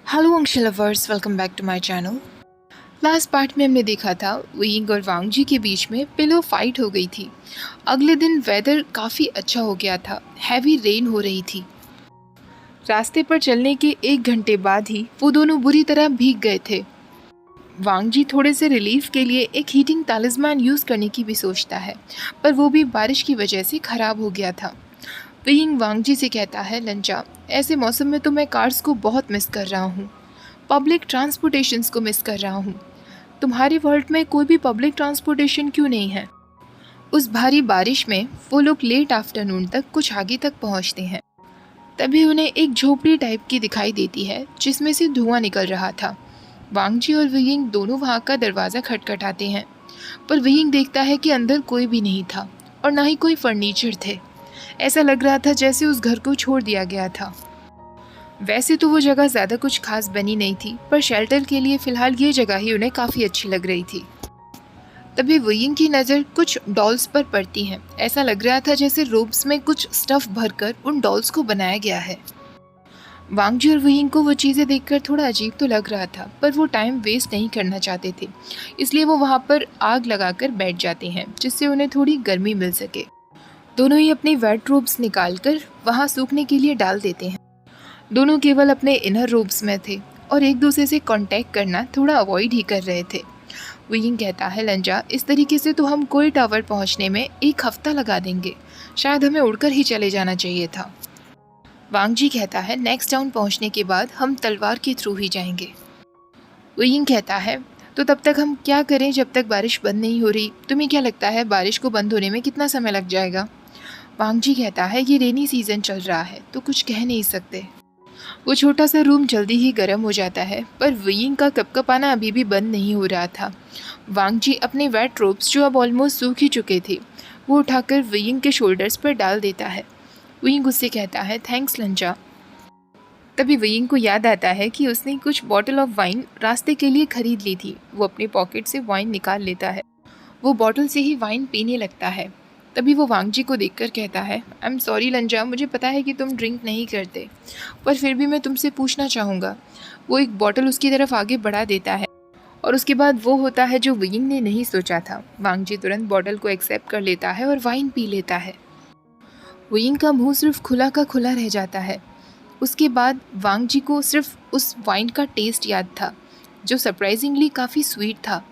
Hello Anshal lovers, welcome back to my channel. Last part में हमने देखा था विंग और वांग जी के बीच में पिलो फाइट हो गई थी। अगले दिन वेदर काफ़ी अच्छा हो गया था, हैवी रेन हो रही थी। रास्ते पर चलने के 1 घंटे बाद ही वो दोनों बुरी तरह भीग गए थे। वांग जी थोड़े से रिलीफ के लिए एक हीटिंग तालिस्मान यूज़ करने की भी सोचता है, पर वो भी बारिश की वजह से ख़राब हो गया था। विंग वांग जी से कहता है, लंचा, ऐसे मौसम में तो मैं कार्स को बहुत मिस कर रहा हूँ, पब्लिक ट्रांसपोर्टेशंस को मिस कर रहा हूँ। तुम्हारे वर्ल्ड में कोई भी पब्लिक ट्रांसपोर्टेशन क्यों नहीं है? उस भारी बारिश में वो लोग लेट आफ्टरनून तक कुछ आगे तक पहुँचते हैं। तभी उन्हें एक झोपड़ी टाइप की दिखाई देती है जिसमें से धुआं निकल रहा था। वांग जी और वियिंग दोनों वहाँ का दरवाज़ा खटखटाते हैं, पर वियिंग देखता है कि अंदर कोई भी नहीं था और ना ही कोई फर्नीचर थे। ऐसा लग रहा था जैसे उस घर को छोड़ दिया गया था। वैसे तो वो जगह ज़्यादा कुछ खास बनी नहीं थी, पर शेल्टर के लिए फ़िलहाल ये जगह ही उन्हें काफ़ी अच्छी लग रही थी। तभी वियिंग की नज़र कुछ डॉल्स पर पड़ती है। ऐसा लग रहा था जैसे रोब्स में कुछ स्टफ़ भरकर उन डॉल्स को बनाया गया है। वांगजी और वियिंग को वो चीज़ें देखकर थोड़ा अजीब तो लग रहा था, पर वो टाइम वेस्ट नहीं करना चाहते थे, इसलिए वो वहाँ पर आग लगाकर बैठ जाते हैं जिससे उन्हें थोड़ी गर्मी मिल सके। दोनों ही अपनी वेट रोब्स निकाल कर वहाँ सूखने के लिए डाल देते हैं। दोनों केवल अपने इनर रोब्स में थे और एक दूसरे से कांटेक्ट करना थोड़ा अवॉइड ही कर रहे थे। वियिंग कहता है, लंजा, इस तरीके से तो हम कोई टावर पहुंचने में 1 हफ्ता लगा देंगे, शायद हमें उड़कर ही चले जाना चाहिए था। वांग जी कहता है, नेक्स्ट टाउन पहुंचने के बाद हम तलवार के थ्रू ही जाएंगे। वियिंग कहता है, तो तब तक हम क्या करें जब तक बारिश बंद नहीं हो रही? तुम्हें क्या लगता है बारिश को बंद होने में कितना समय लग जाएगा? वांग जी कहता है, ये रेनी सीजन चल रहा है तो कुछ कह नहीं सकते। वो छोटा सा रूम जल्दी ही गर्म हो जाता है, पर वियिंग का कपकपाना अभी भी बंद नहीं हो रहा था। वांग जी अपने वेट रोब्स जो अब ऑलमोस्ट सूख ही चुके थे वो उठाकर वियिंग के शोल्डर्स पर डाल देता है। वियिंग उससे कहता है, थैंक्स लंचा। तभी वियिंग को याद आता है कि उसने कुछ बॉटल ऑफ वाइन रास्ते के लिए खरीद ली थी। वो अपने पॉकेट से वाइन निकाल लेता है, वो बॉटल से ही वाइन पीने लगता है। तभी वो वांग जी को देखकर कहता है, आई एम सॉरी लंजा, मुझे पता है कि तुम ड्रिंक नहीं करते, पर फिर भी मैं तुमसे पूछना चाहूँगा। वो एक बॉटल उसकी तरफ आगे बढ़ा देता है और उसके बाद वो होता है जो वियिंग ने नहीं सोचा था। वांग जी तुरंत बॉटल को एक्सेप्ट कर लेता है और वाइन पी लेता है। वियिंग का मुंह सिर्फ खुला का खुला रह जाता है। उसके बाद वांग जी को सिर्फ उस वाइन का टेस्ट याद था, जो सरप्राइजिंगली काफ़ी स्वीट था।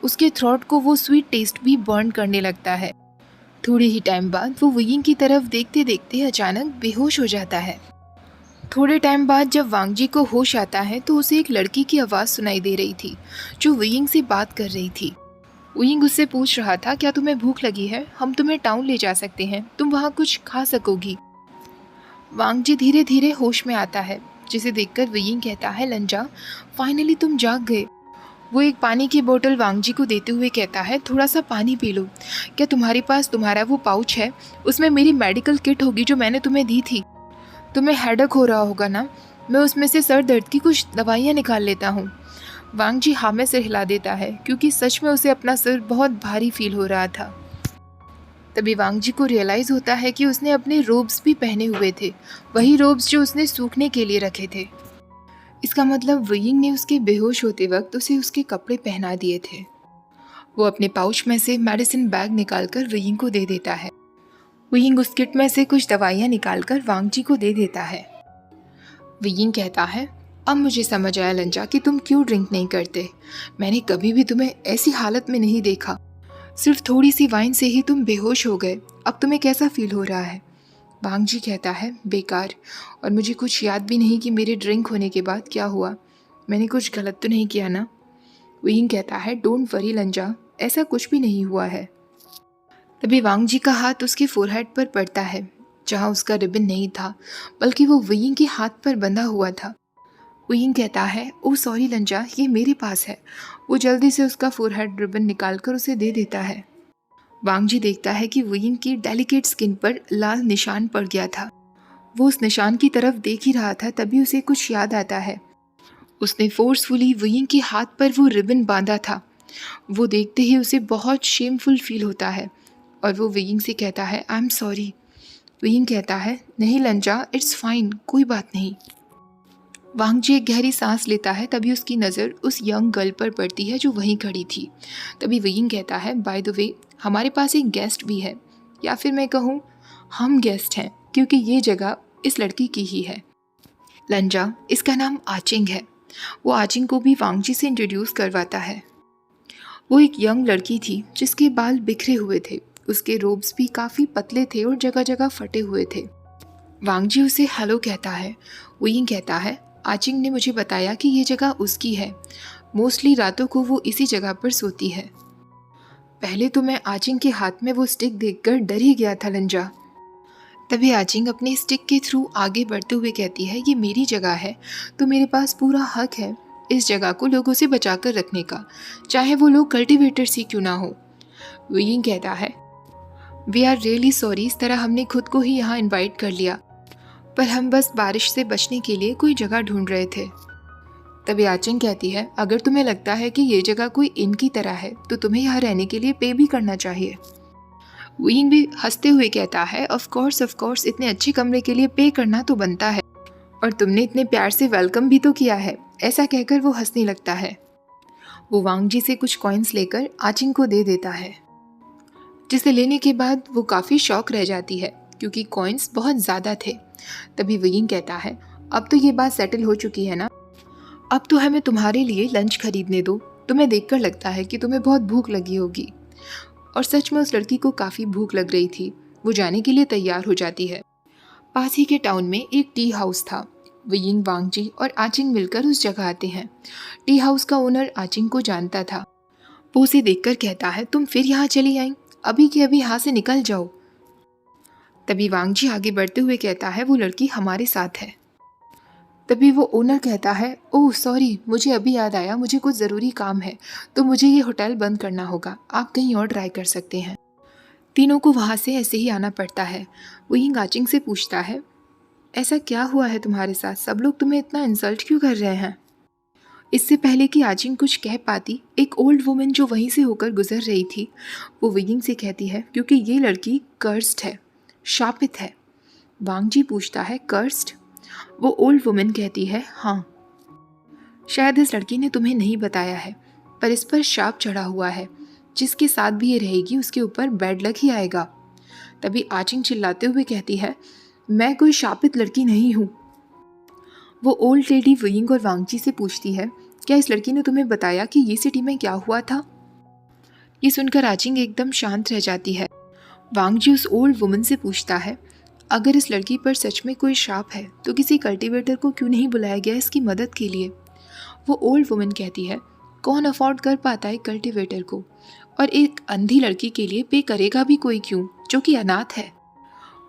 उसके थ्रोट को वो स्वीट टेस्ट भी बर्न करने लगता है। थोड़े ही टाइम बाद वो वियिंग की तरफ देखते देखते अचानक बेहोश हो जाता है। थोड़े टाइम बाद जब वांग जी को होश आता है तो उसे एक लड़की की आवाज़ सुनाई दे रही थी जो वियिंग से बात कर रही थी। वियिंग उससे पूछ रहा था, क्या तुम्हें भूख लगी है? हम तुम्हें टाउन ले जा सकते हैं, तुम वहाँ कुछ खा सकोगी। वांग जी धीरे धीरे होश में आता है, जिसे देखकर वियिंग कहता है, लंजा, फाइनली तुम जाग गए। वो एक पानी की बोतल वांग जी को देते हुए कहता है, थोड़ा सा पानी पी लो। क्या तुम्हारे पास तुम्हारा वो पाउच है? उसमें मेरी मेडिकल किट होगी जो मैंने तुम्हें दी थी। तुम्हें हेडेक हो रहा होगा ना, मैं उसमें से सर दर्द की कुछ दवाइयाँ निकाल लेता हूँ। वांग जी हाँ में सिर हिला देता है, क्योंकि सच में उसे अपना सिर बहुत भारी फील हो रहा था। तभी वांग जी को रियलाइज़ होता है कि उसने अपने रोब्स भी पहने हुए थे, वही रोब्स जो उसने सूखने के लिए रखे थे। इसका मतलब वियिंग ने उसके बेहोश होते वक्त उसे उसके कपड़े पहना दिए थे। वो अपने पाउच में से मेडिसिन बैग निकालकर वियिंग को दे देता है। वियिंग उस किट में से कुछ दवाइयाँ निकालकर वांग जी को दे देता है। वियिंग कहता है, अब मुझे समझ आया लंजा कि तुम क्यों ड्रिंक नहीं करते। मैंने कभी भी तुम्हें ऐसी हालत में नहीं देखा। सिर्फ थोड़ी सी वाइन से ही तुम बेहोश हो गए। अब तुम्हें कैसा फील हो रहा है? वांग जी कहता है, बेकार, और मुझे कुछ याद भी नहीं कि मेरे ड्रिंक होने के बाद क्या हुआ। मैंने कुछ गलत तो नहीं किया ना? वियिंग कहता है, डोंट वरी लंजा, ऐसा कुछ भी नहीं हुआ है। तभी वांग जी का हाथ उसके फोरहेड पर पड़ता है, जहाँ उसका रिबन नहीं था, बल्कि वो वियिंग के हाथ पर बंधा हुआ था। वियिंग कहता है, ओह सॉरी लंजा, ये मेरे पास है। वो जल्दी से उसका फोरहेड रिबन निकालकर उसे दे देता है। वांग जी देखता है कि वियिंग की डेलिकेट स्किन पर लाल निशान पड़ गया था। वो उस निशान की तरफ देख ही रहा था, तभी उसे कुछ याद आता है। उसने फोर्सफुली वियिंग के हाथ पर वो रिबन बांधा था। वो देखते ही उसे बहुत शेमफुल फील होता है और वो वियिंग से कहता है, आई एम सॉरी। वियिंग कहता है, नहीं लंजा, इट्स फाइन, कोई बात नहीं। वांग जी एक गहरी सांस लेता है, तभी उसकी नज़र उस यंग गर्ल पर पड़ती है जो वहीं खड़ी थी। तभी वयिंग कहता है, बाय द वे हमारे पास एक गेस्ट भी है, या फिर मैं कहूँ हम गेस्ट हैं, क्योंकि ये जगह इस लड़की की ही है। लंजा, इसका नाम आचिंग है। वो आचिंग को भी वांग जी से इंट्रोड्यूस करवाता है। वो एक यंग लड़की थी जिसके बाल बिखरे हुए थे, उसके रोब्स भी काफ़ी पतले थे और जगह जगह फटे हुए थे। वांग जी उसे हेलो कहता है। वयिंग कहता है, आचिंग ने मुझे बताया कि ये जगह उसकी है। मोस्टली रातों को वो इसी जगह पर सोती है। पहले तो मैं आचिंग के हाथ में वो स्टिक देखकर डर ही गया था लंजा। तभी आचिंग अपने स्टिक के थ्रू आगे बढ़ते हुए कहती है, ये मेरी जगह है तो मेरे पास पूरा हक है इस जगह को लोगों से बचाकर रखने का, चाहे वो लोग कल्टीवेटर्स ही क्यों ना हो। वयिंग कहता है, वी आर रियली सॉरी, इस तरह हमने खुद को ही यहाँ इनवाइट कर लिया, पर हम बस बारिश से बचने के लिए कोई जगह ढूंढ रहे थे। तभी आचिंग कहती है, अगर तुम्हें लगता है कि ये जगह कोई इन की तरह है तो तुम्हें यहाँ रहने के लिए पे भी करना चाहिए। वयिंग भी हंसते हुए कहता है, ऑफ कोर्स इतने अच्छे कमरे के लिए पे करना तो बनता है, और तुमने इतने प्यार से वेलकम भी तो किया है। ऐसा कहकर वो हंसने लगता है। वो वांग जी से कुछ कॉइन्स लेकर आचिंग को दे देता है, जिसे लेने के बाद वो काफ़ी शॉक रह जाती है क्योंकि कॉइन्स बहुत ज़्यादा थे। तभी वयिंग कहता है, अब तो ये बात सेटल हो चुकी है ना, अब तो हमें तुम्हारे लिए लंच खरीदने दो। तुम्हें देखकर लगता है कि तुम्हें बहुत भूख लगी होगी। और सच में उस लड़की को काफ़ी भूख लग रही थी। वो जाने के लिए तैयार हो जाती है। पास ही के टाउन में एक टी हाउस था। वयिंग, वांग जी और आचिंग मिलकर उस जगह आते हैं। टी हाउस का ओनर आचिंग को जानता था। वो उसे देखकर कहता है, तुम फिर यहाँ चली आई, अभी के अभी यहाँ से निकल जाओ। तभी वांग जी आगे बढ़ते हुए कहता है, वो लड़की हमारे साथ है। तभी वो ओनर कहता है, ओह सॉरी, मुझे अभी याद आया, मुझे कुछ ज़रूरी काम है तो मुझे ये होटल बंद करना होगा, आप कहीं और ट्राई कर सकते हैं। तीनों को वहाँ से ऐसे ही आना पड़ता है। वयिंग आचिंग से पूछता है, ऐसा क्या हुआ है तुम्हारे साथ, सब लोग तुम्हें इतना इंसल्ट क्यों कर रहे हैं। इससे पहले कि आचिंग कुछ कह पाती, एक ओल्ड वुमेन जो वहीं से होकर गुजर रही थी, वो वयिंग से कहती है, क्योंकि ये लड़की कर्स्ड है, शापित है। वांग जी पूछता है, कर्स्ड? वो ओल्ड वुमेन कहती है, हाँ, शायद इस लड़की ने तुम्हें नहीं बताया है, पर इस पर शाप चढ़ा हुआ है, जिसके साथ भी ये रहेगी उसके ऊपर बैड लक ही आएगा। तभी आचिंग चिल्लाते हुए कहती है, मैं कोई शापित लड़की नहीं हूँ। वो ओल्ड लेडी वयिंग और वांग जी से पूछती है, क्या इस लड़की ने तुम्हें बताया कि ये सिटी में क्या हुआ था। ये सुनकर आचिंग एकदम शांत रह जाती है। वांग जी उस ओल्ड वुमन से पूछता है, अगर इस लड़की पर सच में कोई शाप है तो किसी कल्टीवेटर को क्यों नहीं बुलाया गया इसकी मदद के लिए। वो ओल्ड वुमन कहती है, कौन अफोर्ड कर पाता है कल्टीवेटर को, और एक अंधी लड़की के लिए पे करेगा भी कोई क्यों, जो कि अनाथ है।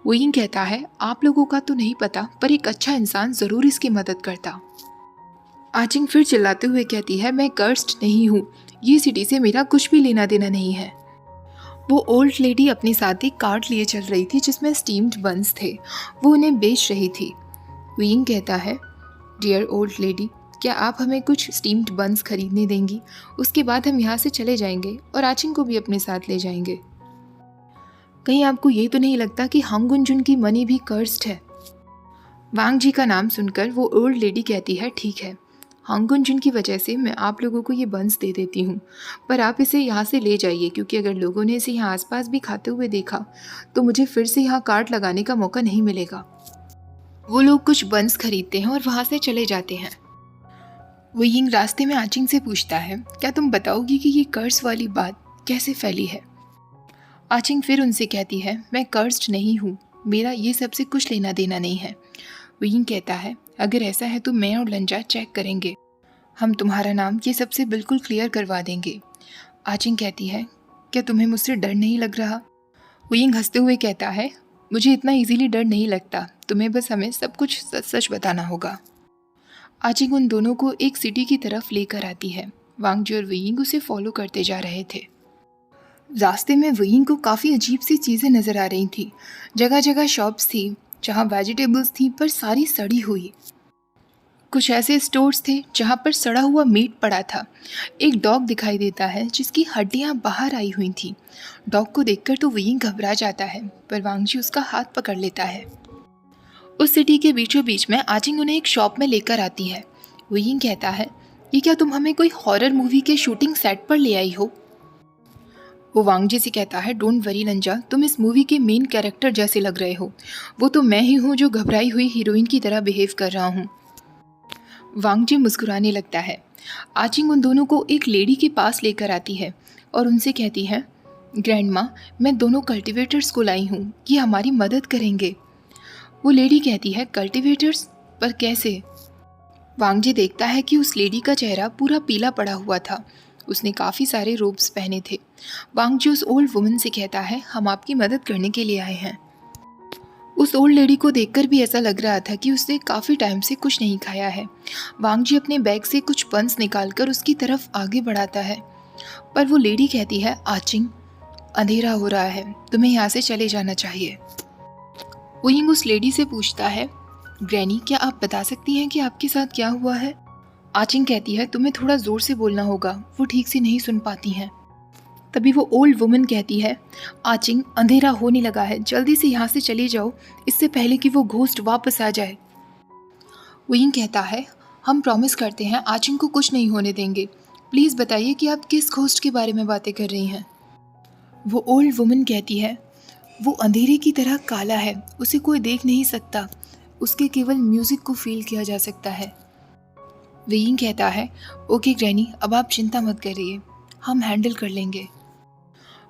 वयिंग कहता है, आप लोगों का तो नहीं पता, पर एक अच्छा इंसान ज़रूर इसकी मदद करता। आचिंग फिर चिल्लाते हुए कहती है, मैं कर्स्ड नहीं हूँ, ये सिटी से मेरा कुछ भी लेना देना नहीं है। वो ओल्ड लेडी अपने साथ एक कार्ट लिए चल रही थी जिसमें स्टीम्ड बन्स थे। वो उन्हें बेच रही थी। वयिंग कहता है, डियर ओल्ड लेडी, क्या आप हमें कुछ स्टीम्ड बन्स खरीदने देंगी? उसके बाद हम यहाँ से चले जाएंगे और आचिंग को भी अपने साथ ले जाएंगे। कहीं आपको ये तो नहीं लगता कि हंगुन जुन की मनी भी कर्स्ड है? वांग जी का नाम सुनकर वो ओल्ड लेडी कहती है, ठीक है, हंगुन जुन की वजह से मैं आप लोगों को ये बन्स दे देती हूँ, पर आप इसे यहाँ से ले जाइए, क्योंकि अगर लोगों ने इसे यहाँ आसपास भी खाते हुए देखा तो मुझे फिर से यहाँ कार्ट लगाने का मौका नहीं मिलेगा। वो लोग कुछ बन्स खरीदते हैं और वहाँ से चले जाते हैं। वयिंग रास्ते में आचिंग से पूछता है, क्या तुम बताओगी कि ये कर्ज वाली बात कैसे फैली है? आचिंग फिर उनसे कहती है, मैं कर्ज्ड नहीं हूँ, मेरा ये सबसे कुछ लेना देना नहीं है। वयिंग कहता है, अगर ऐसा है तो मैं और लंजा चेक करेंगे, हम तुम्हारा नाम ये सबसे बिल्कुल क्लियर करवा देंगे। आचिंग कहती है, क्या तुम्हें मुझसे डर नहीं लग रहा? वयिंग हंसते हुए कहता है, मुझे इतना इजीली डर नहीं लगता, तुम्हें बस हमें सब कुछ सच सच बताना होगा। आचिंग उन दोनों को एक सिटी की तरफ लेकर आती है। वांग जी और वयिंग उसे फॉलो करते जा रहे थे। रास्ते में वयिंग को काफ़ी अजीब सी चीज़ें नज़र आ रही थी। जगह जगह शॉप्स थी जहाँ वेजिटेबल्स थी, पर सारी सड़ी हुई। कुछ ऐसे स्टोर्स थे जहाँ पर सड़ा हुआ मीट पड़ा था। एक डॉग दिखाई देता है जिसकी हड्डियाँ बाहर आई हुई थी। डॉग को देखकर तो वयिंग घबरा जाता है, पर वांग जी उसका हाथ पकड़ लेता है। उस सिटी के बीचों बीच में आचिंग उन्हें एक शॉप में लेकर आती है। वो यिंग कहता है, ये क्या तुम हमें कोई हॉरर मूवी के शूटिंग सेट पर ले आई हो? वो वांग जी से कहता है, डोंट वरी लंजा, तुम इस मूवी के मेन कैरेक्टर जैसे लग रहे हो। वो तो मैं ही हूँ जो घबराई हुई हीरोइन की तरह बिहेव कर रहा हूँ। वांग जी मुस्कुराने लगता है। आचिंग उन दोनों को एक लेडी के पास लेकर आती है और उनसे कहती है, ग्रैंड माँ, मैं दोनों कल्टिवेटर्स को लाई हूँ, ये हमारी मदद करेंगे। वो लेडी कहती है, कल्टिवेटर्स? पर कैसे? वांग जी देखता है कि उस लेडी का चेहरा पूरा पीला पड़ा हुआ था। उसने काफ़ी सारे रोब्स पहने थे। वांग जी उस ओल्ड वुमन से कहता है, हम आपकी मदद करने के लिए आए हैं। उस ओल्ड लेडी को देखकर भी ऐसा लग रहा था कि उसने काफ़ी टाइम से कुछ नहीं खाया है। वांग जी अपने बैग से कुछ पन्स निकालकर उसकी तरफ आगे बढ़ाता है, पर वो लेडी कहती है, आचिंग, अंधेरा हो रहा है, तुम्हें यहाँ से चले जाना चाहिए। वो यिंग उस लेडी से पूछता है, ग्रैनी, क्या आप बता सकती हैं कि आपके साथ क्या हुआ है? आचिंग कहती है, तुम्हें थोड़ा ज़ोर से बोलना होगा, वो ठीक से नहीं सुन पाती हैं। तभी वो ओल्ड वुमन कहती है, आचिंग, अंधेरा होने लगा है, जल्दी से यहाँ से चले जाओ, इससे पहले कि वो घोस्ट वापस आ जाए। विंग कहता है, हम प्रॉमिस करते हैं आचिंग को कुछ नहीं होने देंगे। प्लीज़ बताइए कि आप किस घोस्ट के बारे में बातें कर रही हैं? वो ओल्ड वुमन कहती है, वो अंधेरे की तरह काला है, उसे कोई देख नहीं सकता, उसके केवल म्यूज़िक को फील किया जा सकता है। विंग कहता है, ओके ग्रैनी, अब आप चिंता मत करिए, हम हैंडल कर लेंगे।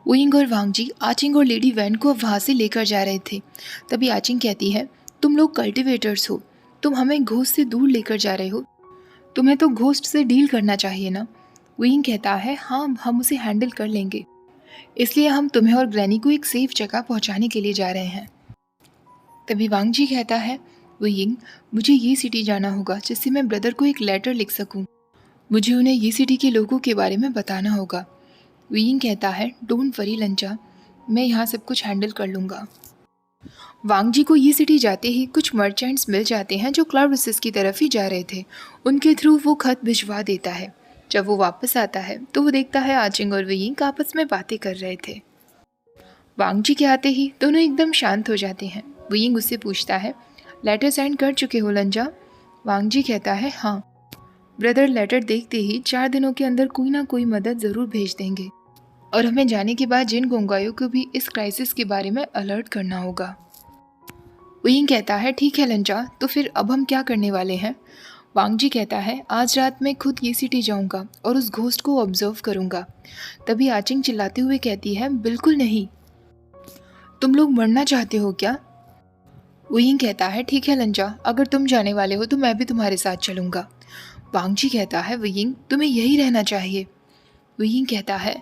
विंग और वांग जी आचिंग और लेडी वैन को वहाँ से लेकर जा रहे थे। तभी आचिंग कहती है, तुम लोग कल्टिवेटर्स हो, तुम हमें घोस्ट से दूर लेकर जा रहे हो, तुम्हें तो घोस्ट से डील करना चाहिए ना। विंग कहता है, हाँ, हम उसे हैंडल कर लेंगे, इसलिए हम तुम्हें और ग्रैनी को एक सेफ जगह पहुँचाने के लिए जा रहे हैं। तभी वांग जी कहता है, विंग, मुझे ये सिटी जाना होगा जिससे मैं ब्रदर को एक लेटर लिख सकूं। मुझे उन्हें ये सिटी के लोगों के बारे में बताना होगा। विंग कहता है, डोंट वरी लंचा, मैं यहाँ सब कुछ हैंडल कर लूँगा। वांग जी को ये सिटी जाते ही कुछ मर्चेंट्स मिल जाते हैं जो क्लाउड रिसेस की तरफ ही जा रहे थे। उनके थ्रू वो खत भिजवा देता है। जब वो वापस आता है तो वो देखता है आचिंग और विंग आपस में बातें कर रहे थे। वांग जी के आते ही दोनों एकदम शांत हो जाते हैं। विंग उससे पूछता है, लेटर सेंड कर चुके हो लंजा? वांग जी कहता है, हाँ ब्रदर, लेटर देखते ही 4 दिनों के अंदर कोई ना कोई मदद ज़रूर भेज देंगे और हमें जाने के बाद जिन गोंगाइयों को भी इस क्राइसिस के बारे में अलर्ट करना होगा। विंग कहता है, ठीक है लंजा, तो फिर अब हम क्या करने वाले हैं? वांग जी कहता है, आज रात मैं खुद ये सिटी जाऊंगा और उस घोस्ट को ऑब्जर्व करूंगा। तभी आचिंग चिल्लाते हुए कहती है, बिल्कुल नहीं, तुम लोग मरना चाहते हो क्या? विंग कहता है, ठीक है लंजा, अगर तुम जाने वाले हो तो मैं भी तुम्हारे साथ चलूंगा। वांग जी कहता है, विंग, तुम्हें यही रहना चाहिए। विंग कहता है,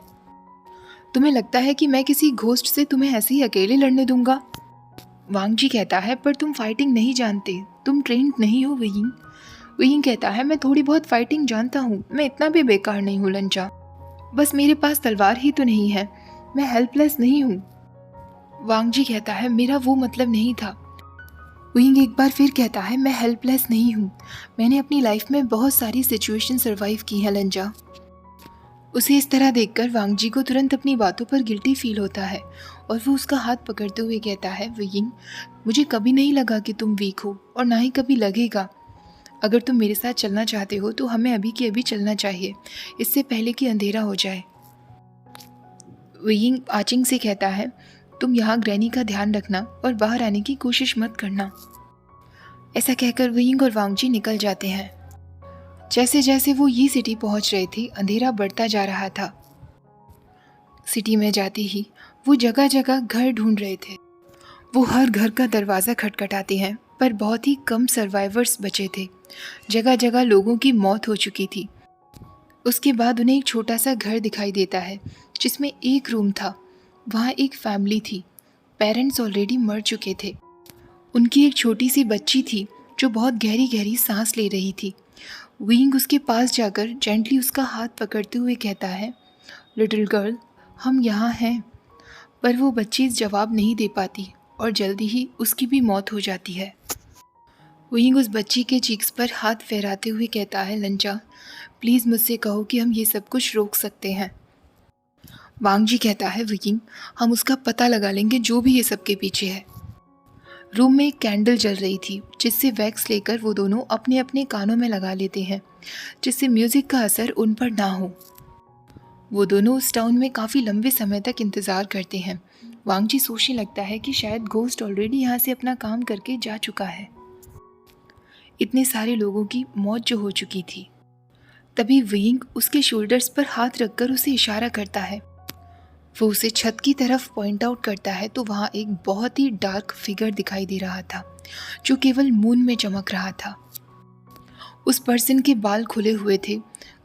तुम्हें लगता है कि मैं किसी घोस्ट से तुम्हें ऐसे ही अकेले लड़ने दूंगा? वांग जी कहता है, पर तुम फाइटिंग नहीं जानते, तुम ट्रेंड नहीं हो विंग। विंग कहता है, मैं थोड़ी बहुत फाइटिंग जानता हूँ, मैं इतना भी बेकार नहीं हूँ लंचा, बस मेरे पास तलवार ही तो नहीं है, मैं हेल्पलेस नहीं हूँ। वांग जी कहता है, मेरा वो मतलब नहीं था। विंग एक बार फिर कहता है, मैं हेल्पलेस नहीं हूँ, मैंने अपनी लाइफ में बहुत सारी सिचुएशन सर्वाइव की हैं लंजा। उसे इस तरह देखकर वांग जी को तुरंत अपनी बातों पर गिल्टी फील होता है और वो उसका हाथ पकड़ते हुए कहता है, विंग, मुझे कभी नहीं लगा कि तुम वीक हो और ना ही कभी लगेगा। अगर तुम मेरे साथ चलना चाहते हो तो हमें अभी के अभी चलना चाहिए, इससे पहले कि अंधेरा हो जाए। विंग आचिंग से कहता है, तुम यहाँ ग्रैनी का ध्यान रखना और बाहर आने की कोशिश मत करना। ऐसा कहकर विंग और वांग जी निकल जाते हैं। जैसे जैसे वो ये सिटी पहुंच रहे थे, अंधेरा बढ़ता जा रहा था। सिटी में जाते ही वो जगह जगह घर ढूंढ रहे थे। वो हर घर का दरवाज़ा खटखटाते हैं, पर बहुत ही कम सर्वाइवर्स बचे थे। जगह जगह लोगों की मौत हो चुकी थी। उसके बाद उन्हें एक छोटा सा घर दिखाई देता है जिसमें एक रूम था। वहाँ एक फैमिली थी। पेरेंट्स ऑलरेडी मर चुके थे। उनकी एक छोटी सी बच्ची थी जो बहुत गहरी गहरी सांस ले रही थी। विंग उसके पास जाकर जेंटली उसका हाथ पकड़ते हुए कहता है, लिटिल गर्ल, हम यहाँ हैं। पर वो बच्ची जवाब नहीं दे पाती और जल्दी ही उसकी भी मौत हो जाती है। विंग उस बच्ची के चीक्स पर हाथ फहराते हुए कहता है, लंचा, प्लीज़ मुझसे कहो कि हम ये सब कुछ रोक सकते हैं। वांग जी कहता है, विंग, हम उसका पता लगा लेंगे जो भी ये सब के पीछे है। रूम में एक कैंडल जल रही थी जिससे वैक्स लेकर वो दोनों अपने अपने कानों में लगा लेते हैं जिससे म्यूजिक का असर उन पर ना हो। वो दोनों उस टाउन में काफ़ी लंबे समय तक इंतज़ार करते हैं। वांगजी सोचने लगता है कि शायद घोस्ट ऑलरेडी यहाँ से अपना काम करके जा चुका है। इतने सारे लोगों की मौत जो हो चुकी थी। तभी विंग उसके शोल्डर्स पर हाथ रखकर उसे इशारा करता है। वो उसे छत की तरफ पॉइंट आउट करता है तो वहाँ एक बहुत ही डार्क फिगर दिखाई दे रहा था जो केवल मून में चमक रहा था। उस पर्सन के बाल खुले हुए थे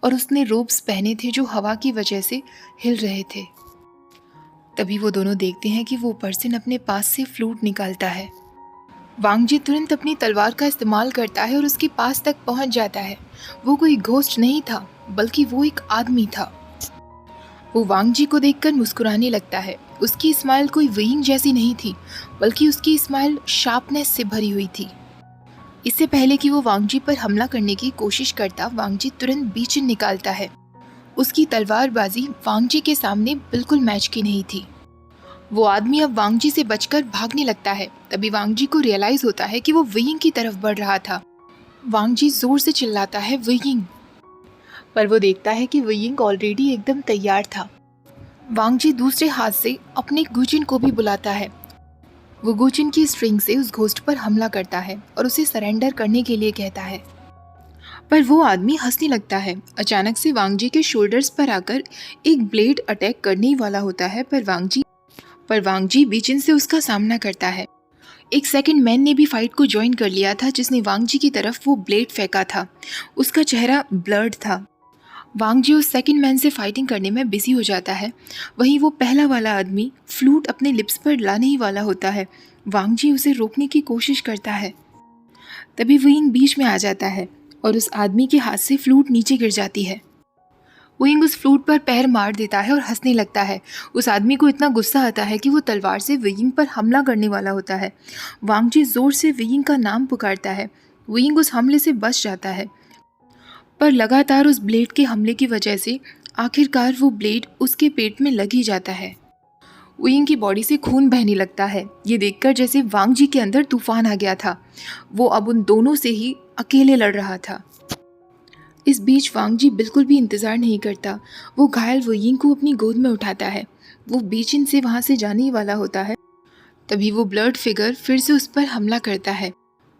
और उसने रोब्स पहने थे जो हवा की वजह से हिल रहे थे। तभी वो दोनों देखते हैं कि वो पर्सन अपने पास से फ्लूट निकालता है। वांगजी तुरंत अपनी तलवार का इस्तेमाल करता है और उसके पास तक पहुंच जाता है। वो कोई घोस्ट नहीं था बल्कि वो एक आदमी था। वो वांगजी को देखकर मुस्कुराने लगता है। उसकी स्माइल कोई विंग जैसी नहीं थी बल्कि उसकी स्माइल शार्पनेस से भरी हुई थी। इससे पहले कि वो वांगजी पर हमला करने की कोशिश करता, वांगजी तुरंत बीचिन निकालता है। उसकी तलवारबाजी वांगजी के सामने बिल्कुल मैच की नहीं थी। वो आदमी अब वांगजी से बचकर भागने लगता है। तभी वांगजी को रियलाइज होता है कि वो वियिंग की तरफ बढ़ रहा था। वांगजी जोर से चिल्लाता है वियिंग, पर वो देखता है कि वियिंग ऑलरेडी एकदम तैयार था। वांगजी दूसरे हाथ से अपने गुजिन को भी बुलाता है। वो गुजिन की स्ट्रिंग से उस घोस्ट पर हमला करता है और उसे सरेंडर करने के लिए कहता है, पर वो आदमी हंसने लगता है। अचानक से वांगजी के शोल्डर्स पर आकर एक ब्लेड अटैक करने ही वाला होता है, पर वांगजी बीचिन से उसका सामना करता है। एक सेकंड मैन ने भी फाइट को ज्वाइन कर लिया था जिसने वांगजी की तरफ वो ब्लेड फेंका था। उसका चेहरा ब्लर्ड था। वांगजी उस सेकंड मैन से फाइटिंग करने में बिजी हो जाता है। वहीं वो पहला वाला आदमी फ्लूट अपने लिप्स पर लाने ही वाला होता है। वांगजी उसे रोकने की कोशिश करता है। तभी विंग बीच में आ जाता है और उस आदमी के हाथ से फ्लूट नीचे गिर जाती है। विंग उस फ्लूट पर पैर मार देता है और हंसने लगता है। उस आदमी को इतना गुस्सा आता है कि वो तलवार से विंग पर हमला करने वाला होता है। वांगजी जोर से विंग का नाम पुकारता है। विंग उस हमले से बच जाता है, पर लगातार उस ब्लेड के हमले की वजह से आखिरकार वो ब्लेड उसके पेट में लग ही जाता है। विंग की बॉडी से खून बहने लगता है। ये देखकर जैसे वांगजी के अंदर तूफान आ गया था। वो अब उन दोनों से ही अकेले लड़ रहा था। इस बीच वांगजी बिल्कुल भी इंतज़ार नहीं करता। वो घायल विंग को अपनी गोद में उठाता है। वो बीचिन से वहाँ से जाने ही वाला होता है। तभी वो ब्लर्ड फिगर फिर से उस पर हमला करता है।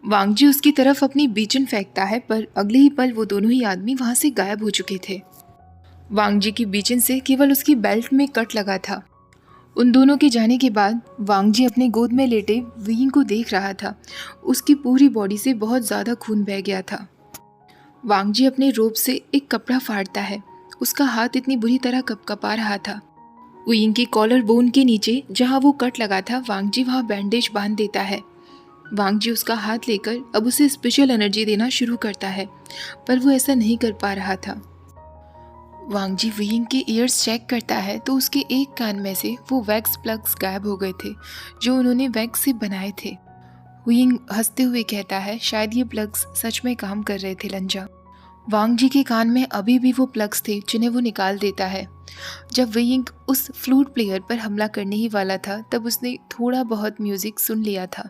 वांगजी उसकी तरफ अपनी बीचिन फेंकता है, पर अगले ही पल वो दोनों ही आदमी वहाँ से गायब हो चुके थे। वांगजी की बीचिन से केवल उसकी बेल्ट में कट लगा था। उन दोनों के जाने के बाद वांगजी अपने गोद में लेटे विंग को देख रहा था। उसकी पूरी बॉडी से बहुत ज़्यादा खून बह गया था। वांगजी अपने रोब से एक कपड़ा फाड़ता है। उसका हाथ इतनी बुरी तरह कँपा रहा था। विंग की कॉलर बोन के नीचे जहाँ वो कट लगा था, वांगजी वहाँ बैंडेज बांध देता है। वांगजी उसका हाथ लेकर अब उसे स्पेशल एनर्जी देना शुरू करता है, पर वो ऐसा नहीं कर पा रहा था। वांगजी विंग के ईयर्स चेक करता है तो उसके एक कान में से वो वैक्स प्लग्स गायब हो गए थे जो उन्होंने वैक्स से बनाए थे। विंग हंसते हुए कहता है, शायद ये प्लग्स सच में काम कर रहे थे लंजा। वांगजी के कान में अभी भी वो प्लग्स थे जिन्हें वो निकाल देता है। जब विंग उस फ्लूट प्लेयर पर हमला करने ही वाला था तब उसने थोड़ा बहुत म्यूजिक सुन लिया था,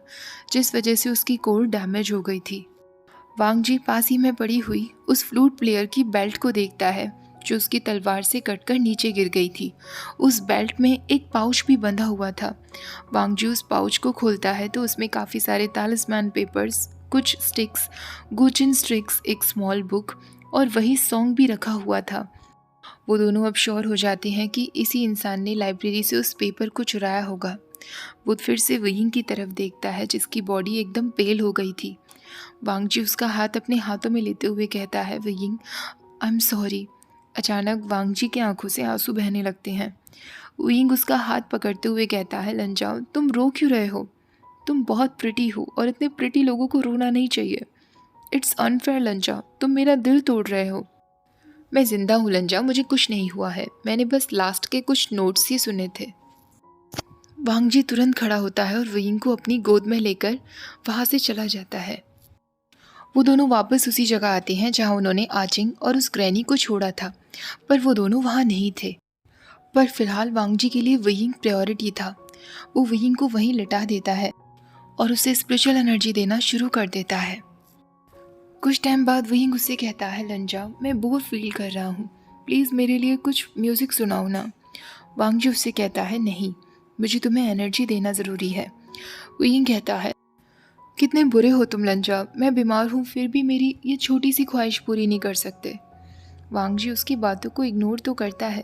जिस वजह से उसकी कोर डैमेज हो गई थी। वांगजी पास ही में पड़ी हुई उस फ्लूट प्लेयर की बेल्ट को देखता है जो उसकी तलवार से कटकर नीचे गिर गई थी। उस बेल्ट में एक पाउच भी बंधा हुआ था। वांगजी उस पाउच को खोलता है तो उसमें काफ़ी सारे तालिस्मान पेपर्स, कुछ स्टिक्स, गुचिन स्ट्रिक्स, एक स्मॉल बुक और वही सॉन्ग भी रखा हुआ था। वो दोनों अब श्योर हो जाते हैं कि इसी इंसान ने लाइब्रेरी से उस पेपर को चुराया होगा। वो फिर से विंग की तरफ देखता है जिसकी बॉडी एकदम पेल हो गई थी। वांगजी उसका हाथ अपने हाथों में लेते हुए कहता है, विंग, आई एम सॉरी। अचानक वांगजी की आंखों से आंसू बहने लगते हैं। विंग उसका हाथ पकड़ते हुए कहता है, लंजाओ, तुम रो क्यों रहे हो? तुम बहुत प्रिटी हो और इतने प्रिटी लोगों को रोना नहीं चाहिए। इट्स अनफेयर लंजा, तुम मेरा दिल तोड़ रहे हो। मैं जिंदा हूँ लंजा, मुझे कुछ नहीं हुआ है। मैंने बस लास्ट के कुछ नोट्स ही सुने थे। वांगजी तुरंत खड़ा होता है और विंग को अपनी गोद में लेकर वहाँ से चला जाता है। वो दोनों वापस उसी जगह आते हैं जहाँ उन्होंने आचिंग और उस ग्रैनी को छोड़ा था, पर वो दोनों वहाँ नहीं थे। पर फिलहाल वांगजी के लिए विंग प्रायोरिटी था। वो विंग को वहीं लिटा देता है और उसे स्पिरिचुअल एनर्जी देना शुरू कर देता है। कुछ टाइम बाद वही उससे कहता है, लंजा मैं बोर फील कर रहा हूँ, प्लीज़ मेरे लिए कुछ म्यूज़िक सुनाओ ना। वांग जी उससे कहता है, नहीं, मुझे तुम्हें एनर्जी देना ज़रूरी है। वही कहता है, कितने बुरे हो तुम लंजा, मैं बीमार हूँ फिर भी मेरी ये छोटी सी ख्वाहिश पूरी नहीं कर सकते। वांग जी उसकी बातों को इग्नोर तो करता है,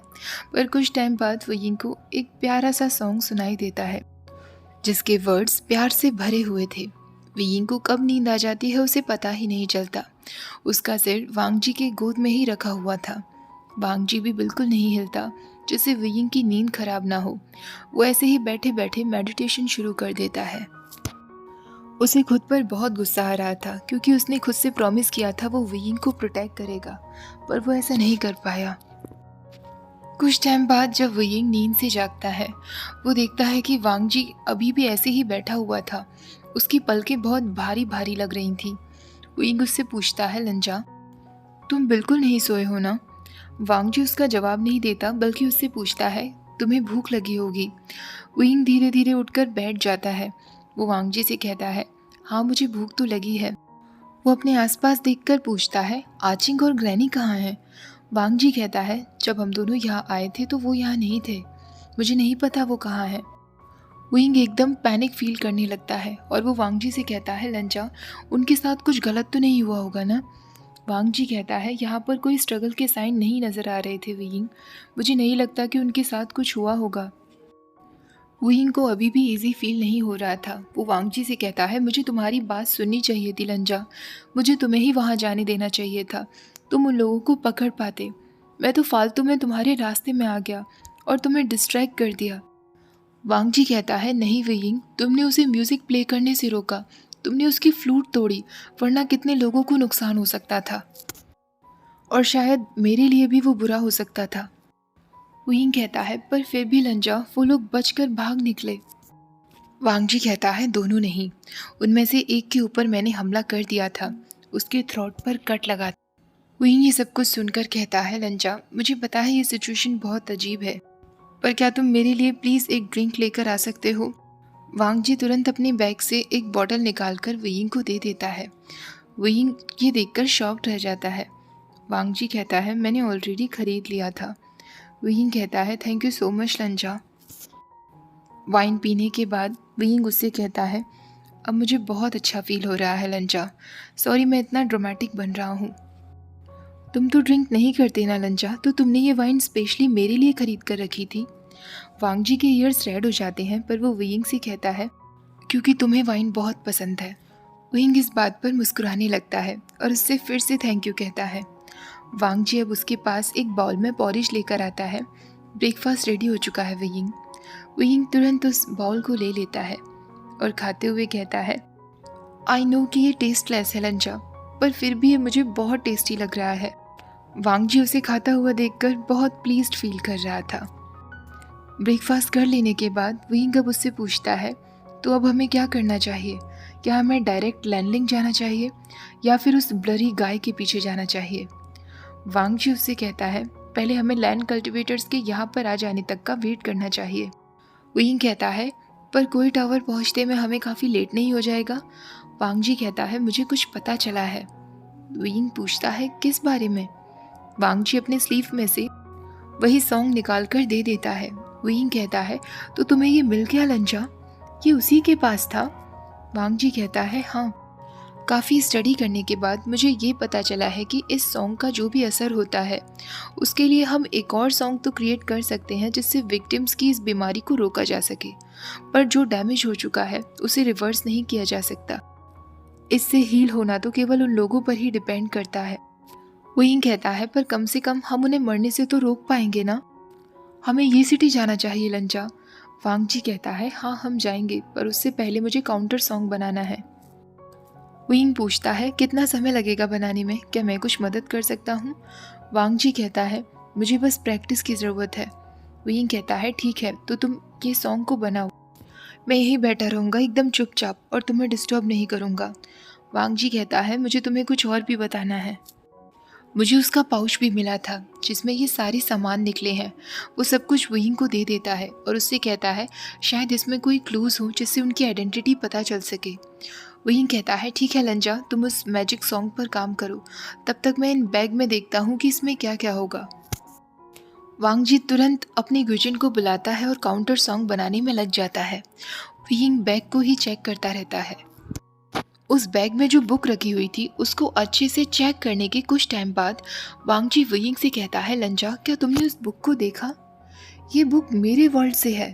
पर कुछ टाइम बाद वही को एक प्यारा सा सॉन्ग सुनाई देता है जिसके वर्ड्स प्यार से भरे हुए थे। वयिंग को कब नींद आ जाती है उसे पता ही नहीं चलता। उसका सिर वांग जी के गोद में ही रखा हुआ था। वांग जी भी बिल्कुल नहीं हिलता, जिससे वयिंग की नींद खराब ना हो। वो ऐसे ही बैठे बैठे मेडिटेशन शुरू कर देता है। उसे खुद पर बहुत गुस्सा आ रहा था, क्योंकि उसने खुद से प्रॉमिस किया था वो वयिंग को प्रोटेक्ट करेगा, पर वो ऐसा नहीं कर पाया। कुछ टाइम बाद जब वयिंग नींद से जागता है, वो देखता है कि वांग जी अभी भी ऐसे ही बैठा हुआ था। उसकी पलकें बहुत भारी भारी लग रही थीं। वयिंग उससे पूछता है, लंजा तुम बिल्कुल नहीं सोए हो ना? वांग जी उसका जवाब नहीं देता, बल्कि उससे पूछता है, तुम्हें भूख लगी होगी। वयिंग धीरे धीरे उठकर बैठ जाता है। वो वांग जी से कहता है, हाँ मुझे भूख तो लगी है। वो अपने आसपास देखकर पूछता है, आचिंग और ग्रैनी कहाँ हैं? वांग जी कहता है, जब हम दोनों यहाँ आए थे तो वो यहाँ नहीं थे, मुझे नहीं पता वो कहाँ है। वयिंग एकदम पैनिक फील करने लगता है और वो वांग जी से कहता है, लंजा उनके साथ कुछ गलत तो नहीं हुआ होगा ना? वांग जी कहता है, यहाँ पर कोई स्ट्रगल के साइन नहीं नज़र आ रहे थे वयिंग, मुझे नहीं लगता कि उनके साथ कुछ हुआ होगा। वयिंग को अभी भी इजी फील नहीं हो रहा था। वो वांग जी से कहता है, मुझे तुम्हारी बात सुननी चाहिए थी लंजा, मुझे तुम्हें ही वहाँ जाने देना चाहिए था, तुम उन लोगों को पकड़ पाते। मैं तो फालतू में तुम्हारे रास्ते में आ गया और तुम्हें डिस्ट्रैक्ट कर दिया। वांग जी कहता है, नहीं वयिंग, तुमने उसे म्यूज़िक प्ले करने से रोका, तुमने उसकी फ्लूट तोड़ी, वरना कितने लोगों को नुकसान हो सकता था और शायद मेरे लिए भी वो बुरा हो सकता था। वयिंग कहता है, पर फिर भी लंजा वो लोग बचकर भाग निकले। वांग जी कहता है, दोनों नहीं, उनमें से एक के ऊपर मैंने हमला कर दिया था, उसके थ्रोट पर कट लगा। वयिंग ये सब कुछ सुनकर कहता है, लंजा मुझे पता है ये सिचुएशन बहुत अजीब है, पर क्या तुम मेरे लिए प्लीज़ एक ड्रिंक लेकर आ सकते हो? वांग जी तुरंत अपने बैग से एक बॉटल निकालकर वयिंग को दे देता है। वयिंग ये देखकर शॉक्ड रह जाता है। वांग जी कहता है, मैंने ऑलरेडी खरीद लिया था। वयिंग कहता है, thank you so much लंजा। Wine पीने के बाद वयिंग उससे कहता है, अब मुझे बहुत अच्छा फील हो रहा है लंजा, सॉरी मैं इतना ड्रामेटिक बन रहा हूँ। तुम तो ड्रिंक नहीं करते ना लंजा, तो तुमने ये वाइन स्पेशली मेरे लिए खरीद कर रखी थी। वांग जी के ईयर्स रेड हो जाते हैं, पर वो वयिंग से कहता है, क्योंकि तुम्हें वाइन बहुत पसंद है। वयिंग इस बात पर मुस्कुराने लगता है और उससे फिर से थैंक यू कहता है। वांग जी अब उसके पास एक बाउल में पॉरिज लेकर आता है। ब्रेकफास्ट रेडी हो चुका है वयिंग। वयिंग तुरंत उस बाउल को ले लेता है और खाते हुए कहता है, आई नो कि ये टेस्टलेस है लंजा, पर फिर भी ये मुझे बहुत टेस्टी लग रहा है। वांग जी उसे खाता हुआ देखकर बहुत प्लीज्ड फील कर रहा था। ब्रेकफास्ट कर लेने के बाद वयिंग अब उससे पूछता है, तो अब हमें क्या करना चाहिए? क्या हमें डायरेक्ट लैंडलिंग जाना चाहिए या फिर उस ब्लरी गाय के पीछे जाना चाहिए? वांग जी उससे कहता है, पहले हमें लैंड कल्टीवेटर्स के यहाँ पर आ जाने तक का वेट करना चाहिए। वयिंग कहता है, पर कोई टावर पहुँचते में हमें काफ़ी लेट नहीं हो जाएगा? वांग जी कहता है, मुझे कुछ पता चला है। वयिंग पूछता है, किस बारे में? वांग जी अपने स्लीव में से वही सॉन्ग निकाल कर दे देता है। वयिंग कहता है, तो तुम्हें ये मिल गया लंजा? ये उसी के पास था? वांग जी कहता है, हाँ, काफ़ी स्टडी करने के बाद मुझे ये पता चला है कि इस सॉन्ग का जो भी असर होता है उसके लिए हम एक और सॉन्ग तो क्रिएट कर सकते हैं जिससे विक्टिम्स की इस बीमारी को रोका जा सके, पर जो डैमेज हो चुका है उसे रिवर्स नहीं किया जा सकता। इससे हील होना तो केवल उन लोगों पर ही डिपेंड करता है। वयिंग कहता है, पर कम से कम हम उन्हें मरने से तो रोक पाएंगे ना? हमें ये सिटी जाना चाहिए लंजा। वांग जी कहता है, हाँ हम जाएंगे, पर उससे पहले मुझे काउंटर सॉन्ग बनाना है। वयिंग पूछता है, कितना समय लगेगा बनाने में, क्या मैं कुछ मदद कर सकता हूँ? वांग जी कहता है, मुझे बस प्रैक्टिस की ज़रूरत है। वयिंग कहता है, ठीक है, तो तुम ये सॉन्ग को बनाओ, मैं यहीं बैठा रहूँगा एकदम चुपचाप और तुम्हें डिस्टर्ब नहीं करूँगा। वांग जी कहता है, मुझे तुम्हें कुछ और भी बताना है। मुझे उसका पाउच भी मिला था जिसमें ये सारे सामान निकले हैं। वो सब कुछ वहींग को दे देता है और उससे कहता है शायद इसमें कोई क्लूज़ हो जिससे उनकी आइडेंटिटी पता चल सके। वहींग कहता है ठीक है लंजा, तुम उस मैजिक सॉन्ग पर काम करो, तब तक मैं इन बैग में देखता हूँ कि इसमें क्या क्या होगा। वांगजी तुरंत अपनी गुजिन को बुलाता है और काउंटर सॉन्ग बनाने में लग जाता है। वहींग बैग को ही चेक करता रहता है। उस बैग में जो बुक रखी हुई थी उसको अच्छे से चेक करने के कुछ टाइम बाद वांगजी वहींग से कहता है लंजा, क्या तुमने उस बुक को देखा? ये बुक मेरे वर्ल्ड से है।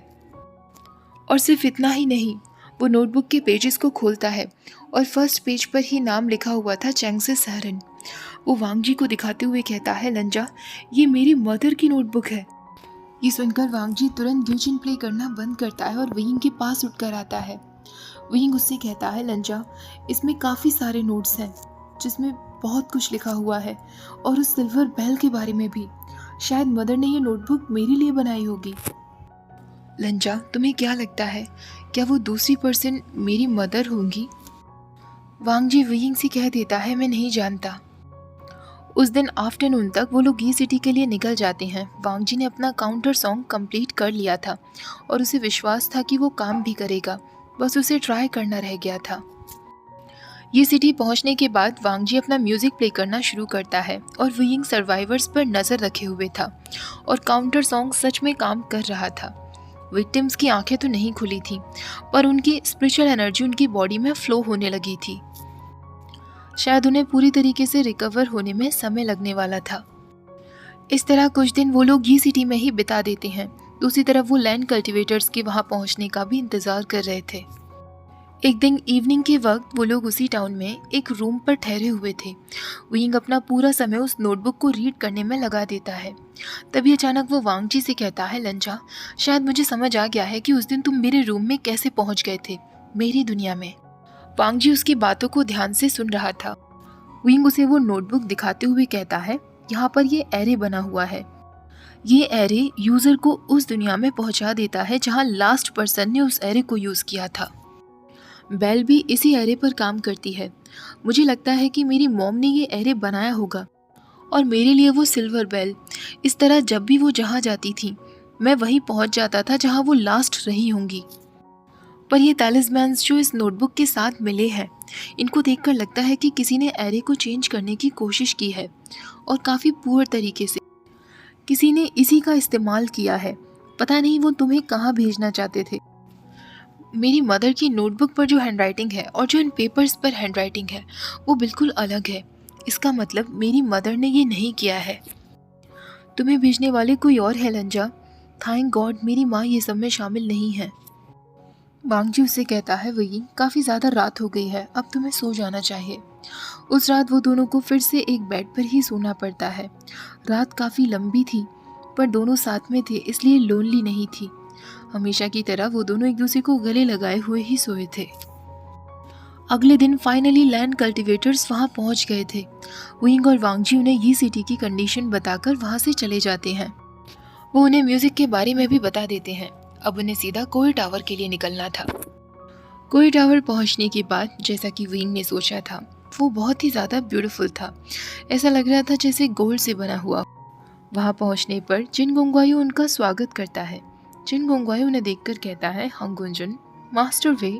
और सिर्फ इतना ही नहीं, वो नोटबुक के पेजेस को खोलता है और फर्स्ट पेज पर ही नाम लिखा हुआ था चैंगसे सहरन। वो वांगजी को दिखाते हुए कहता है लंजा, ये मेरी मदर की नोटबुक है। ये सुनकर वांगजी तुरंत ग्यूजिन प्ले करना बंद करता है और वहींग के पास उठकर आता है। वहींग उससे कहता है लंजा, इसमें काफ़ी सारे नोट्स हैं जिसमें बहुत कुछ लिखा हुआ है और उस सिल्वर बेल के बारे में भी। शायद मदर ने ये नोटबुक मेरे लिए बनाई होगी। लंजा, तुम्हें क्या लगता है, क्या वो दूसरी पर्सन मेरी मदर होंगी? वांगजी वहींग से कह देता है मैं नहीं जानता। उस दिन आफ्टरनून तक वो लोग ये सिटी के लिए निकल जाते हैं। वांगजी ने अपना काउंटर सॉन्ग कंप्लीट कर लिया था और उसे विश्वास था कि वो काम भी करेगा, बस उसे ट्राई करना रह गया था। ये सिटी पहुंचने के बाद वांगजी अपना म्यूजिक प्ले करना शुरू करता है और वहींग सर्वाइवर्स पर नज़र रखे हुए था और काउंटर सॉन्ग सच में काम कर रहा था। विक्टिम्स की आंखें तो नहीं खुली थी पर उनकी स्पिरिचुअल एनर्जी उनकी बॉडी में फ्लो होने लगी थी। शायद उन्हें पूरी तरीके से रिकवर होने में समय लगने वाला था। इस तरह कुछ दिन वो लोग ये सिटी में ही बिता देते हैं। दूसरी तरफ वो लैंड कल्टीवेटर्स के वहाँ पहुँचने का भी इंतज़ार कर रहे थे। एक दिन इवनिंग के वक्त वो लोग उसी टाउन में एक रूम पर ठहरे हुए थे। वहींग अपना पूरा समय उस नोटबुक को रीड करने में लगा देता है। तभी अचानक वो वांगजी से कहता है लंजा, शायद मुझे समझ आ गया है कि उस दिन तुम मेरे रूम में कैसे पहुंच गए थे, मेरी दुनिया में। वांगजी उसकी बातों को ध्यान से सुन रहा था। वहींग उसे वो नोटबुक दिखाते हुए कहता है यहाँ पर ये एरे बना हुआ है। ये एरे यूज़र को उस दुनिया में पहुंचा देता है जहाँ लास्ट पर्सन ने उस एरे को यूज़ किया था। बेल भी इसी एरे पर काम करती है। मुझे लगता है कि मेरी मॉम ने ये एरे बनाया होगा और मेरे लिए वो सिल्वर बेल। इस तरह जब भी वो जहाँ जाती थी मैं वहीं पहुँच जाता था जहाँ वो लास्ट रही होंगी। पर ये टैलिस्मैन्स जो इस नोटबुक के साथ मिले हैं, इनको देखकर लगता है कि किसी ने एरे को चेंज करने की कोशिश की है और काफ़ी पुअर तरीके से। किसी ने इसी का इस्तेमाल किया है। पता नहीं वो तुम्हें कहाँ भेजना चाहते थे। मेरी मदर की नोटबुक पर जो हैंडराइटिंग है और जो इन पेपर्स पर हैंडराइटिंग है वो बिल्कुल अलग है। इसका मतलब मेरी मदर ने ये नहीं किया है। तुम्हें भेजने वाले कोई और है लंजा। थैंक गॉड मेरी माँ ये सब में शामिल नहीं है। वांगजी उससे कहता है वही काफ़ी ज़्यादा रात हो गई है, अब तुम्हें सो जाना चाहिए। उस रात वो दोनों को फिर से एक बेड पर ही सोना पड़ता है। रात काफ़ी लंबी थी पर दोनों साथ में थे इसलिए लोनली नहीं थी। हमेशा की तरह वो दोनों एक दूसरे को गले लगाए हुए ही सोए थे। अगले दिन फाइनली लैंड कल्टीवेटर्स वहाँ पहुँच गए थे। वहींग और वांगजी उन्हें ये सिटी की कंडीशन बताकर वहाँ से चले जाते हैं। वो उन्हें म्यूजिक के बारे में भी बता देते हैं। अब उन्हें सीधा कोई टावर के लिए निकलना था। कोई टावर पहुँचने के बाद जैसा कि वहींग ने सोचा था वो बहुत ही ज़्यादा ब्यूटीफुल था। ऐसा लग रहा था जैसे गोल्ड से बना हुआ। वहाँ पहुँचने पर जिन गोंगवायू उनका स्वागत करता है। जिन गोंगवायू उन्हें देखकर कहता है हंगुंजन, मास्टर वे,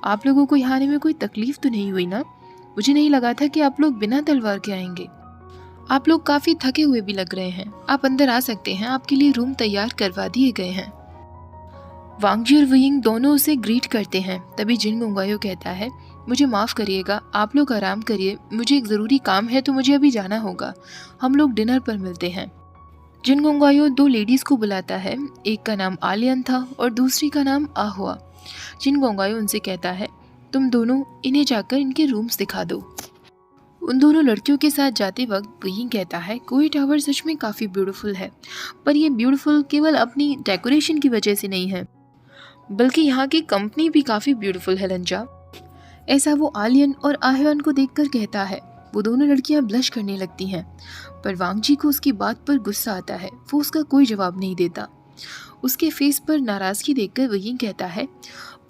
आप लोगों को यहाँ आने में कोई तकलीफ तो नहीं हुई ना? मुझे नहीं लगा था कि आप लोग बिना तलवार के आएंगे। आप लोग काफ़ी थके हुए भी लग रहे हैं, आप अंदर आ सकते हैं, आपके लिए रूम तैयार करवा दिए गए हैं। वांगजी और वहींग दोनों उसे ग्रीट करते हैं। तभी जिन गोंगवायू कहता है मुझे माफ़ करिएगा, आप लोग आराम करिए, मुझे एक ज़रूरी काम है तो मुझे अभी जाना होगा, हम लोग डिनर पर मिलते हैं। जिन गोंगवायू दो लेडीज़ को बुलाता है, एक का नाम आलियन था और दूसरी का नाम आहुआ। जिन गोंगवायू उनसे कहता है तुम दोनों इन्हें जाकर इनके रूम्स दिखा दो। उन दोनों लड़कियों के साथ जाते वक्त वही कहता है कोई टावर सच में काफ़ी ब्यूटीफुल है, पर ये ब्यूटीफुल केवल अपनी डेकोरेशन की वजह से नहीं है बल्कि यहाँ की कंपनी भी काफ़ी ब्यूटीफुल है लंजा। ऐसा वो आलियन और आह्वान को देखकर कहता है। वो दोनों लड़कियाँ ब्लश करने लगती हैं पर वांगजी को उसकी बात पर गुस्सा आता है। वो उसका कोई जवाब नहीं देता। उसके फेस पर नाराज़गी देखकर वही कहता है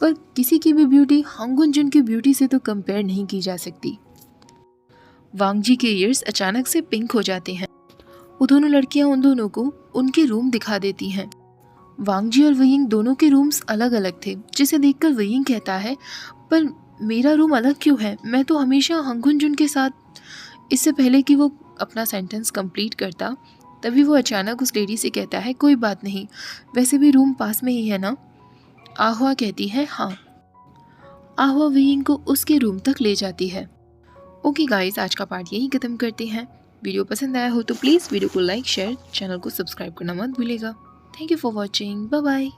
पर किसी की भी ब्यूटी हंगुंजन की ब्यूटी से तो कंपेयर नहीं की जा सकती। वांग जी के ईयर्स अचानक से पिंक हो जाते हैं। वो दोनों लड़कियां उन दोनों को उनके रूम दिखा देती हैं। वांग जी और वेइंग दोनों के रूम्स अलग अलग थे, जिसे देखकर वेइंग कहता है, पर मेरा रूम अलग क्यों है? मैं तो हमेशा हंगुन जुन के साथ। इससे पहले कि वो अपना सेंटेंस कंप्लीट करता, तभी वो अचानक उस लेडी से कहता है, कोई बात नहीं, वैसे भी रूम पास में ही है ना? आहुआ कहती है हाँ। आहुआ वेइंग को उसके रूम तक ले जाती है। ओके गाइस, आज का पार्ट यहीं ख़त्म करते हैं। वीडियो पसंद आया हो तो प्लीज़ वीडियो को लाइक, शेयर, चैनल को सब्सक्राइब करना मत भूलिएगा। Thank you for watching. Bye bye.